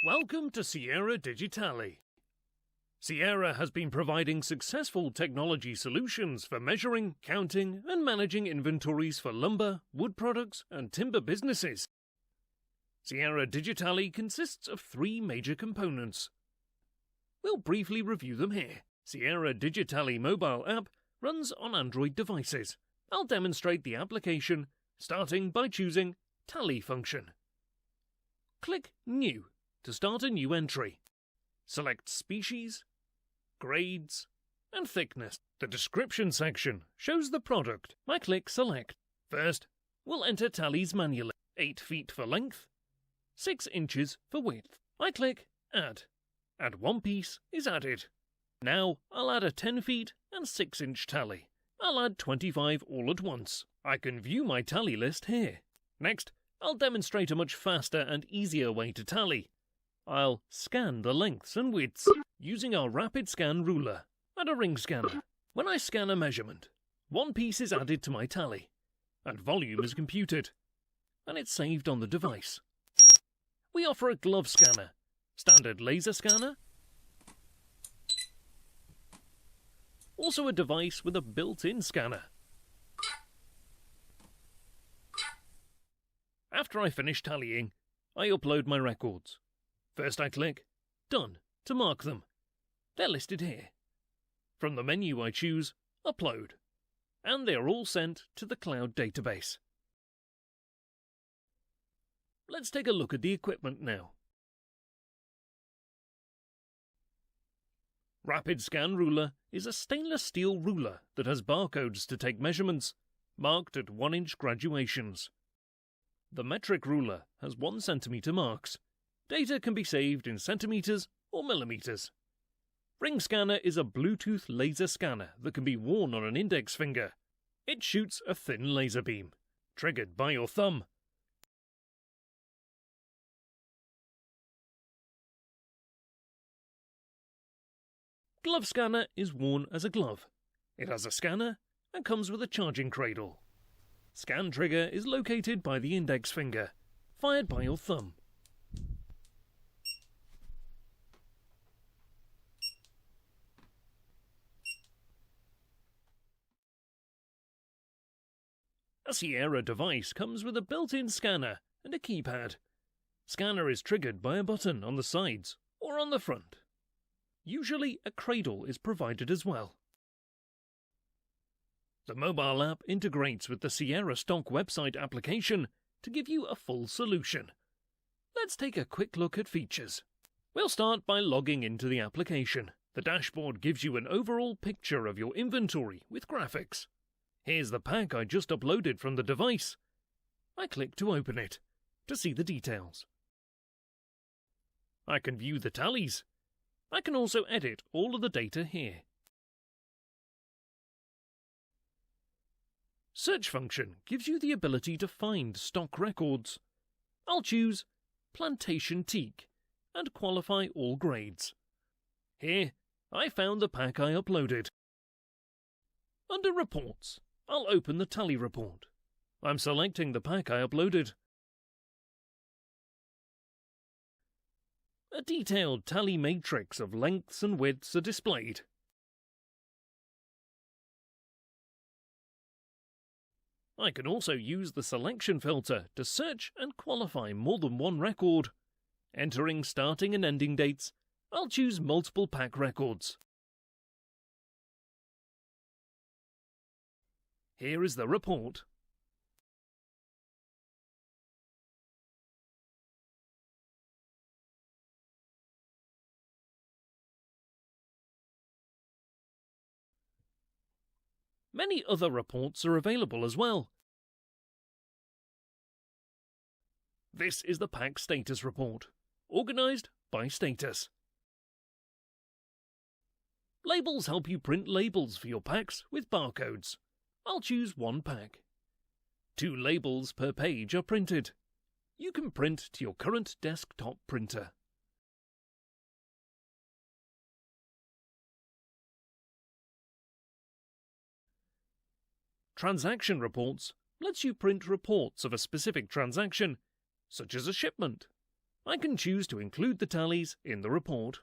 Welcome to Sierra DigiTally. Sierra has been providing successful technology solutions for measuring, counting, and managing inventories for lumber, wood products, and timber businesses. Sierra DigiTally consists of three major components. We'll briefly review them here. Sierra DigiTally mobile app runs on Android devices. I'll demonstrate the application, starting by choosing Tally function. Click New to start a new entry. Select species, grades, and thickness. The description section shows the product. I click Select. First, we'll enter tallies manually. 8 feet for length, 6 inches for width. I click Add. And one piece is added. Now I'll add a 10 feet and 6 inch tally. I'll add 25 all at once. I can view my tally list here. Next, I'll demonstrate a much faster and easier way to tally. I'll scan the lengths and widths using our rapid scan ruler and a ring scanner. When I scan a measurement, one piece is added to my tally, and volume is computed, and it's saved on the device. We offer a glove scanner, standard laser scanner, also a device with a built-in scanner. After I finish tallying, I upload my records. First I click Done to mark them. They're listed here. From the menu I choose Upload, and they are all sent to the cloud database. Let's take a look at the equipment now. Rapid Scan Ruler is a stainless steel ruler that has barcodes to take measurements, marked at 1 inch graduations. The metric ruler has 1 centimeter marks. Data can be saved in centimeters or millimeters. Ring scanner is a Bluetooth laser scanner that can be worn on an index finger. It shoots a thin laser beam, triggered by your thumb. Glove scanner is worn as a glove. It has a scanner and comes with a charging cradle. Scan trigger is located by the index finger, fired by your thumb. A Sierra device comes with a built-in scanner and a keypad. Scanner is triggered by a button on the sides or on the front. Usually a cradle is provided as well. The mobile app integrates with the Sierra stock website application to give you a full solution. Let's take a quick look at features. We'll start by logging into the application. The dashboard gives you an overall picture of your inventory with graphics. Here's the pack I just uploaded from the device. I click to open it to see the details. I can view the tallies. I can also edit all of the data here. Search function gives you the ability to find stock records. I'll choose Plantation Teak and qualify all grades. Here, I found the pack I uploaded. Under Reports, I'll open the tally report. I'm selecting the pack I uploaded. A detailed tally matrix of lengths and widths are displayed. I can also use the selection filter to search and qualify more than one record. Entering starting and ending dates, I'll choose multiple pack records. Here is the report. Many other reports are available as well. This is the pack status report, organized by status. Labels help you print labels for your packs with barcodes. I'll choose 1 pack. 2 labels per page are printed. You can print to your current desktop printer. Transaction reports lets you print reports of a specific transaction, such as a shipment. I can choose to include the tallies in the report.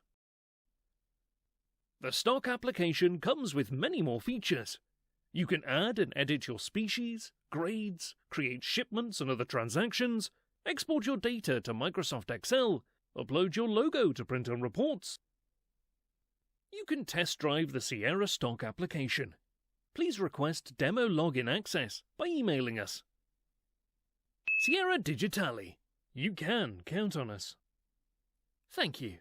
The stock application comes with many more features. You can add and edit your species, grades, create shipments and other transactions, export your data to Microsoft Excel, upload your logo to print on reports. You can test drive the Sierra stock application. Please request demo login access by emailing us. Sierra DigiTally. You can count on us. Thank you.